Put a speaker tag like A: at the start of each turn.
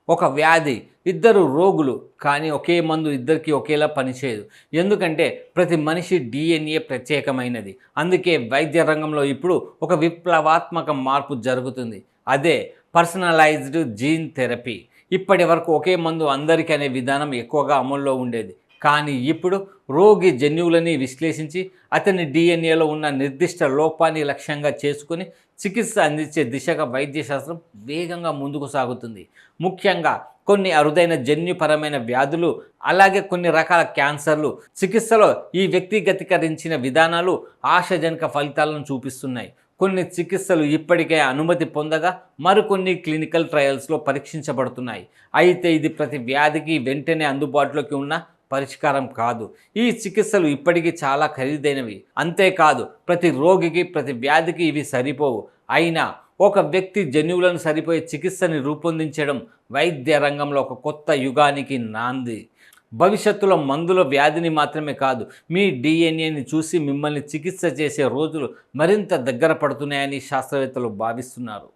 A: ఒక వ్యాధి, ఇద్దరు రోగులు, కానీ ఒకే మందు ఇద్దరికి ఒకేలా పనిచేయదు. ఎందుకంటే ప్రతి మనిషి డిఎన్ఏ ప్రత్యేకమైనది. అందుకే వైద్య రంగంలో ఇప్పుడు ఒక విప్లవాత్మక మార్పు జరుగుతుంది. అదే పర్సనలైజ్డ్ జీన్ థెరపీ. ఇప్పటి వరకు ఒకే మందు అందరికీ అనే విధానం ఎక్కువగా అమల్లో ఉండేది. కానీ ఇప్పుడు రోగి జన్యువులని విశ్లేషించి అతని డిఎన్ఏలో ఉన్న నిర్దిష్ట లోపాన్ని లక్ష్యంగా చేసుకుని చికిత్స అందించే దిశగా వైద్యశాస్త్రం వేగంగా ముందుకు సాగుతుంది. ముఖ్యంగా కొన్ని అరుదైన జన్యుపరమైన వ్యాధులు, అలాగే కొన్ని రకాల క్యాన్సర్లు చికిత్సలో ఈ వ్యక్తిగతీకరించిన విధానాలు ఆశాజనక ఫలితాలను చూపిస్తున్నాయి. కొన్ని చికిత్సలు ఇప్పటికే అనుమతి పొందగా మరికొన్ని క్లినికల్ ట్రయల్స్లో పరీక్షించబడుతున్నాయి. అయితే ఇది ప్రతి వ్యాధికి వెంటనే అందుబాటులోకి ఉన్న పరిష్కారం కాదు. ఈ చికిత్సలు ఇప్పటికీ చాలా ఖరీదైనవి. అంతేకాదు ప్రతి రోగికి, ప్రతి వ్యాధికి ఇవి సరిపోవు. అయినా ఒక వ్యక్తి జన్యువులను సరిపోయే చికిత్సని రూపొందించడం వైద్య రంగంలో ఒక కొత్త యుగానికి నాంది. భవిష్యత్తులో మందుల వ్యాధిని మాత్రమే కాదు, మీ డిఎన్ఏని చూసి మిమ్మల్ని చికిత్స చేసే రోజులు మరింత దగ్గర పడుతున్నాయని శాస్త్రవేత్తలు భావిస్తున్నారు.